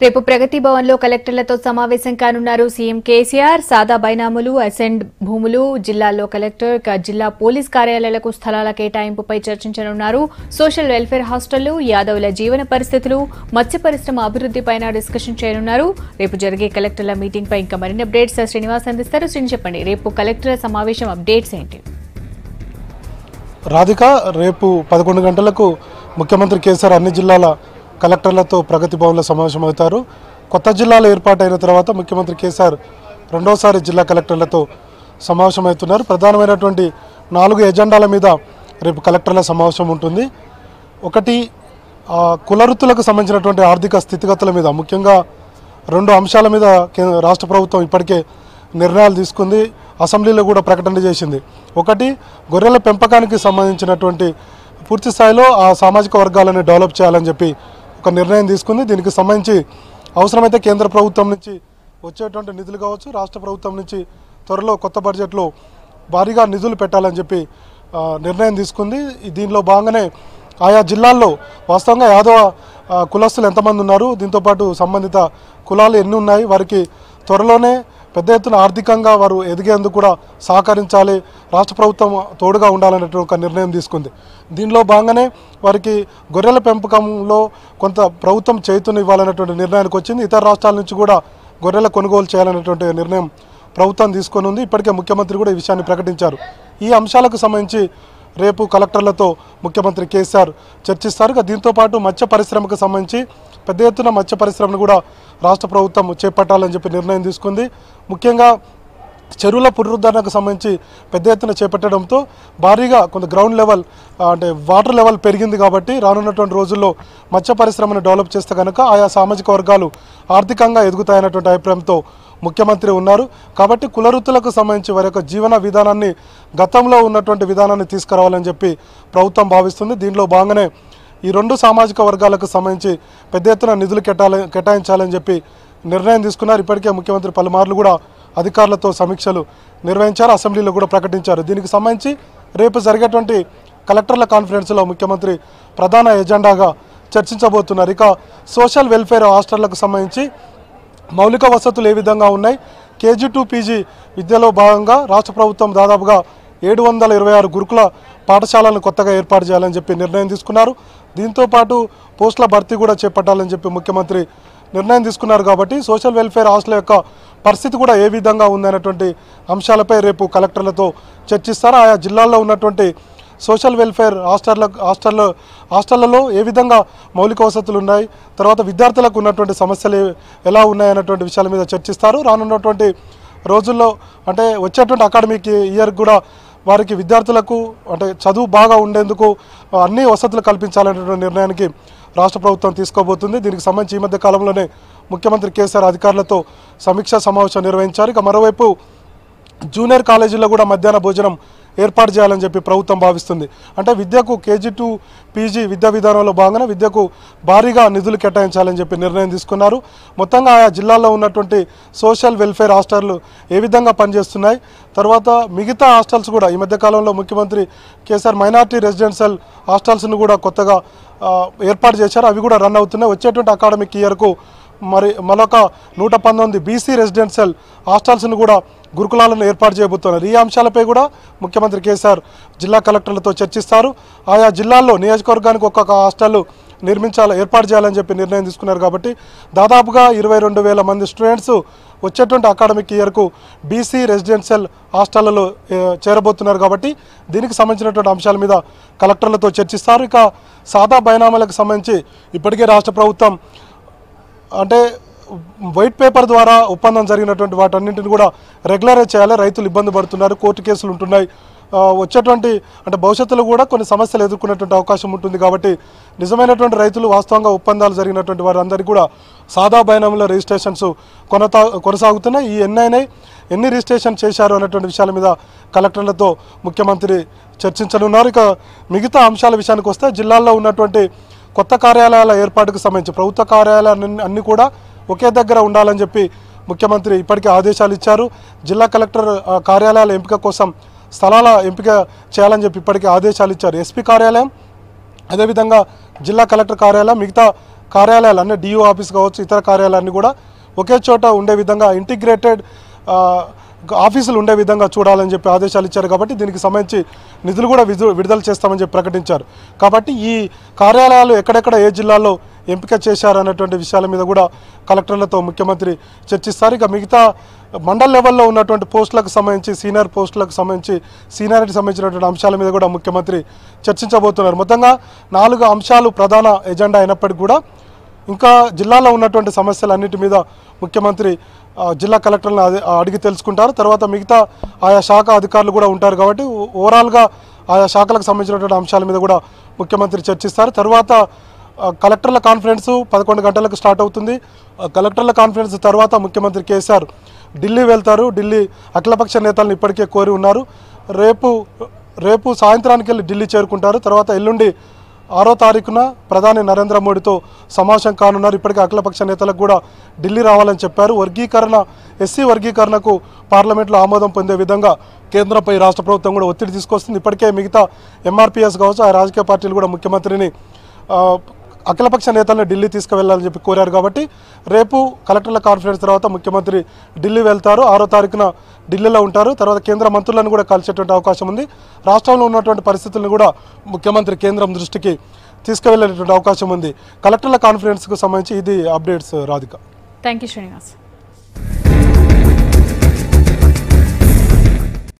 రేపు ప్రగతి భవన్లో కలెక్టర్లతో సమావేశం కానున్నారు సీఎం కేసీఆర్. సాదా బైనాములు, అసెండ్ భూములు, జిల్లాల్లో కలెక్టర్, జిల్లా పోలీస్ కార్యాలయాలకు స్థలాల కేటాయింపుపై చర్చించనున్నారు. సోషల్ వెల్ఫేర్ హాస్టళ్లు, యాదవుల జీవన పరిస్థితులు, మత్స్య పరిశ్రమ అభివృద్ధిపైన డిస్కషన్ చేయనున్నారు. రేపు జరిగే కలెక్టర్ల మీటింగ్ పై ఇంకా మరిన్ని అప్డేట్స్ శ్రీనివాస్ అందిస్తారు. శ్రీని, చెప్పండి, రేపు కలెక్టర్ల సమావేశం అప్డేట్స్ ఏంటి? రాధిక, రేపు 11 గంటలకు ముఖ్యమంత్రి కేసీఆర్ అన్ని జిల్లాల కలెక్టర్లతో ప్రగతి భవన్లో సమావేశమవుతారు. కొత్త జిల్లాలు ఏర్పాటైన తర్వాత ముఖ్యమంత్రి కేసీఆర్ రెండోసారి జిల్లా కలెక్టర్లతో సమావేశమవుతున్నారు. ప్రధానమైనటువంటి 4 ఎజెండాల మీద రేపు కలెక్టర్ల సమావేశం ఉంటుంది. ఒకటి, కులవృత్తులకు సంబంధించినటువంటి ఆర్థిక స్థితిగతుల మీద, ముఖ్యంగా 2 అంశాల మీద రాష్ట్ర ప్రభుత్వం ఇప్పటికే నిర్ణయాలు తీసుకుంది, అసెంబ్లీలో కూడా ప్రకటన చేసింది. ఒకటి, గొర్రెల పెంపకానికి సంబంధించినటువంటి పూర్తి స్థాయిలో ఆ సామాజిక వర్గాలను డెవలప్ చేయాలని చెప్పి ఒక నిర్ణయం తీసుకుంది. దీనికి సంబంధించి అవసరమైతే కేంద్ర ప్రభుత్వం నుంచి వచ్చేటువంటి నిధులు కావచ్చు, రాష్ట్ర ప్రభుత్వం నుంచి త్వరలో కొత్త బడ్జెట్లో భారీగా నిధులు పెట్టాలని చెప్పి నిర్ణయం తీసుకుంది. దీనిలో భాగంగానే ఆయా జిల్లాల్లో వాస్తవంగా యాదవ కులస్తులు ఎంతమంది ఉన్నారు, దీంతోపాటు సంబంధిత కులాలు ఎన్ని ఉన్నాయి, వారికి త్వరలోనే పెద్ద ఎత్తున ఆర్థికంగా వారు ఎదిగేందుకు కూడా సహకరించాలి, రాష్ట్ర ప్రభుత్వం తోడుగా ఉండాలనేటువంటి ఒక నిర్ణయం తీసుకుంది. దీనిలో భాగంగానే వారికి గొర్రెల పెంపకంలో కొంత ప్రభుత్వం చేతును ఇవ్వాలనేటువంటి నిర్ణయానికి వచ్చింది. ఇతర రాష్ట్రాల నుంచి కూడా గొర్రెల కొనుగోలు చేయాలనేటువంటి నిర్ణయం ప్రభుత్వం తీసుకొని ఉంది. ఇప్పటికే ముఖ్యమంత్రి కూడా ఈ విషయాన్ని ప్రకటించారు. ఈ అంశాలకు సంబంధించి రేపు కలెక్టర్లతో ముఖ్యమంత్రి కేసీఆర్ చర్చిస్తారు. దీంతోపాటు మత్స్య పరిశ్రమకు సంబంధించి పెద్ద ఎత్తున మత్స్య పరిశ్రమను కూడా రాష్ట్ర ప్రభుత్వం చేపట్టాలని చెప్పి నిర్ణయం తీసుకుంది. ముఖ్యంగా చెరువుల పునరుద్ధరణకు సంబంధించి పెద్ద ఎత్తున చేపట్టడంతో భారీగా కొంత గ్రౌండ్ లెవెల్ అంటే వాటర్ లెవెల్ పెరిగింది. కాబట్టి రానున్నటువంటి రోజుల్లో మత్స్య పరిశ్రమను డెవలప్ చేస్తే కనుక ఆయా సామాజిక వర్గాలు ఆర్థికంగా ఎదుగుతాయన్నటువంటి అభిప్రాయంతో ముఖ్యమంత్రి ఉన్నారు. కాబట్టి కులవృత్తులకు సంబంధించి వారి యొక్క జీవన విధానాన్ని, గతంలో ఉన్నటువంటి విధానాన్ని తీసుకురావాలని చెప్పి ప్రభుత్వం భావిస్తుంది. దీనిలో భాగంగానే ఈ 2 సామాజిక వర్గాలకు సంబంధించి పెద్ద ఎత్తున నిధులు కేటాయించాలని చెప్పి నిర్ణయం తీసుకున్నారు. ఇప్పటికే ముఖ్యమంత్రి పలుమార్లు కూడా అధికారులతో సమీక్షలు నిర్వహించారు, అసెంబ్లీలో కూడా ప్రకటించారు. దీనికి సంబంధించి రేపు జరిగేటువంటి కలెక్టర్ల కాన్ఫరెన్స్లో ముఖ్యమంత్రి ప్రధాన ఎజెండాగా చర్చించబోతున్నారు. ఇక సోషల్ వెల్ఫేర్ హాస్టళ్లకు సంబంధించి మౌలిక వసతులు ఏ విధంగా ఉన్నాయి, కేజీ టు పీజీ విద్యలో భాగంగా రాష్ట్ర ప్రభుత్వం దాదాపుగా 726 గురుకుల పాఠశాలను కొత్తగా ఏర్పాటు చేయాలని చెప్పి నిర్ణయం తీసుకున్నారు. దీంతోపాటు పోస్టుల భర్తీ కూడా చేపట్టాలని చెప్పి ముఖ్యమంత్రి నిర్ణయం తీసుకున్నారు. కాబట్టి సోషల్ వెల్ఫేర్ హాస్టల్ యొక్క పరిస్థితి కూడా ఏ విధంగా ఉందనేటువంటి అంశాలపై రేపు కలెక్టర్లతో చర్చిస్తారు. ఆయా జిల్లాల్లో ఉన్నటువంటి సోషల్ వెల్ఫేర్ హాస్టళ్లలో ఏ విధంగా మౌలిక వసతులు ఉన్నాయి, తర్వాత విద్యార్థులకు ఉన్నటువంటి సమస్యలు ఎలా ఉన్నాయన్నటువంటి విషయాల మీద చర్చిస్తారు. రానున్నటువంటి రోజుల్లో అంటే వచ్చేటువంటి అకాడమిక్ ఇయర్ కూడా వారికి విద్యార్థులకు అంటే చదువు బాగా ఉండేందుకు అన్ని వసతులు కల్పించాలనేటువంటి నిర్ణయానికి రాష్ట్ర ప్రభుత్వం తీసుకోబోతుంది. దీనికి సంబంధించి ఈ మధ్య కాలంలోనే ముఖ్యమంత్రి కేసీఆర్ అధికారులతో సమీక్షా సమావేశం నిర్వహించారు. ఇక మరోవైపు జూనియర్ కాలేజీల్లో కూడా మధ్యాహ్న భోజనం ఏర్పాటు చేయాలని చెప్పి ప్రభుత్వం భావిస్తుంది. అంటే విద్యకు కేజీ టు పీజీ విద్యా విధానంలో భాగంగా విద్యకు భారీగా నిధులు కేటాయించాలని చెప్పి నిర్ణయం తీసుకున్నారు. మొత్తంగా ఆయా జిల్లాల్లో ఉన్నటువంటి సోషల్ వెల్ఫేర్ హాస్టళ్లు ఏ విధంగా పనిచేస్తున్నాయి, తర్వాత మిగతా హాస్టల్స్ కూడా ఈ మధ్యకాలంలో ముఖ్యమంత్రి కేసీఆర్ మైనార్టీ రెసిడెన్షియల్ హాస్టల్స్ను కూడా కొత్తగా ఏర్పాటు చేశారు. అవి కూడా రన్ అవుతున్నాయి. వచ్చేటువంటి అకాడమిక్ ఇయర్కు మరొక 119 బీసీ రెసిడెన్షియల్ హాస్టల్స్ను కూడా గురుకులాలను ఏర్పాటు చేయబోతున్నారు. ఈ అంశాలపై కూడా ముఖ్యమంత్రి కేసీఆర్ జిల్లా కలెక్టర్లతో చర్చిస్తారు. ఆయా జిల్లాల్లో నియోజకవర్గానికి ఒక్కొక్క హాస్టల్ ఏర్పాటు చేయాలని చెప్పి నిర్ణయం తీసుకున్నారు. కాబట్టి దాదాపుగా 22,000 మంది స్టూడెంట్స్ వచ్చేటువంటి అకాడమిక్ ఇయర్కు బీసీ రెసిడెన్షియల్ హాస్టళ్లలో చేరబోతున్నారు. కాబట్టి దీనికి సంబంధించినటువంటి అంశాల మీద కలెక్టర్లతో చర్చిస్తారు. ఇక సాదా బైనామాలకు సంబంధించి ఇప్పటికే రాష్ట్ర ప్రభుత్వం అంటే వైట్ పేపర్ ద్వారా ఒప్పందం జరిగినటువంటి వాటన్నింటిని కూడా రెగ్యులరైజ్ చేయాలి. రైతులు ఇబ్బంది పడుతున్నారు, కోర్టు కేసులు ఉంటున్నాయి, వచ్చేటువంటి అంటే భవిష్యత్తులో కూడా కొన్ని సమస్యలు ఎదుర్కొనేటువంటి అవకాశం ఉంటుంది. కాబట్టి నిజమైనటువంటి రైతులు వాస్తవంగా ఒప్పందాలు జరిగినటువంటి వారందరికీ కూడా సాదా బైనామీల రిజిస్ట్రేషన్స్ కొనసాగుతున్నాయి. ఈ ఎన్ని రిజిస్ట్రేషన్ చేశారు అనేటువంటి విషయాల మీద కలెక్టర్లతో ముఖ్యమంత్రి చర్చించనున్నారు. ఇక మిగతా అంశాల విషయానికి వస్తే జిల్లాల్లో ఉన్నటువంటి కొత్త కార్యాలయాల ఏర్పాటుకు సంబంధించి ప్రభుత్వ కార్యాలయాలన్నీ అన్నీ కూడా ఒకే దగ్గర ఉండాలని చెప్పి ముఖ్యమంత్రి ఇప్పటికే ఆదేశాలు ఇచ్చారు. జిల్లా కలెక్టర్ కార్యాలయాల ఎంపిక కోసం స్థలాల ఎంపిక చేయాలని చెప్పి ఇప్పటికే ఆదేశాలు ఇచ్చారు. ఎస్పీ కార్యాలయం, అదేవిధంగా జిల్లా కలెక్టర్ కార్యాలయం, మిగతా కార్యాలయాలు అన్నీ డిఓ ఆఫీస్ కావచ్చు ఇతర కార్యాలయాన్ని కూడా ఒకే చోట ఉండే విధంగా ఇంటిగ్రేటెడ్ ఆఫీసులు ఉండే విధంగా చూడాలని చెప్పి ఆదేశాలు ఇచ్చారు. కాబట్టి దీనికి సంబంధించి నిధులు కూడా విడుదల చేస్తామని చెప్పి ప్రకటించారు. కాబట్టి ఈ కార్యాలయాలు ఎక్కడెక్కడ ఏ జిల్లాల్లో ఎంపిక చేశారనేటువంటి విషయాల మీద కూడా కలెక్టర్లతో ముఖ్యమంత్రి చర్చిస్తారు. ఇక మిగతా మండల్ లెవెల్లో ఉన్నటువంటి పోస్టులకు సంబంధించి సీనియర్ పోస్టులకు సంబంధించి సీనియారిటీ సంబంధించినటువంటి అంశాల మీద కూడా ముఖ్యమంత్రి చర్చించబోతున్నారు. మొత్తంగా 4 అంశాలు ప్రధాన ఎజెండా అయినప్పటికీ కూడా ఇంకా జిల్లాలో ఉన్నటువంటి సమస్యలన్నిటి మీద ముఖ్యమంత్రి జిల్లా కలెక్టర్లను అడిగి తెలుసుకుంటారు. తర్వాత మిగతా ఆయా శాఖ అధికారులు కూడా ఉంటారు. కాబట్టి ఓవరాల్గా ఆయా శాఖలకు సంబంధించినటువంటి అంశాల మీద కూడా ముఖ్యమంత్రి చర్చిస్తారు. తర్వాత కలెక్టర్ల కాన్ఫరెన్స్ 11 గంటలకు స్టార్ట్ అవుతుంది. కలెక్టర్ల కాన్ఫరెన్స్ తర్వాత ముఖ్యమంత్రి కేసీఆర్ ఢిల్లీ వెళ్తారు. ఢిల్లీ అఖిలపక్ష నేతలను ఇప్పటికే కోరి ఉన్నారు. రేపు సాయంత్రానికి వెళ్ళి ఢిల్లీ చేరుకుంటారు. తర్వాత ఎల్లుండి 6వ తారీఖున ప్రధాని నరేంద్ర మోడీతో సమావేశం కానున్నారు. ఇప్పటికే అఖిలపక్ష నేతలకు కూడా ఢిల్లీ రావాలని చెప్పారు. ఎస్సీ వర్గీకరణకు పార్లమెంట్లో ఆమోదం పొందే విధంగా కేంద్రంపై రాష్ట్ర ప్రభుత్వం కూడా ఒత్తిడి తీసుకొస్తుంది. ఇప్పటికే మిగతా ఎంఆర్పీఎస్ కావచ్చు ఆ రాజకీయ పార్టీలు కూడా ముఖ్యమంత్రిని అఖిలపక్ష నేతలను ఢిల్లీ తీసుకువెళ్లాలని చెప్పి కోరారు. కాబట్టి రేపు కలెక్టర్ల కాన్ఫరెన్స్ తర్వాత ముఖ్యమంత్రి ఢిల్లీ వెళ్తారు. 6వ తారీఖున ఢిల్లీలో ఉంటారు. తర్వాత కేంద్ర మంత్రులను కూడా కలిసేటువంటి అవకాశం ఉంది. రాష్ట్రంలో ఉన్నటువంటి పరిస్థితులను కూడా ముఖ్యమంత్రి కేంద్రం దృష్టికి తీసుకువెళ్ళేటువంటి అవకాశం ఉంది. కలెక్టర్ల కాన్ఫరెన్స్కు సంబంధించి ఇది updates. Radhika. Thank you Srinivas.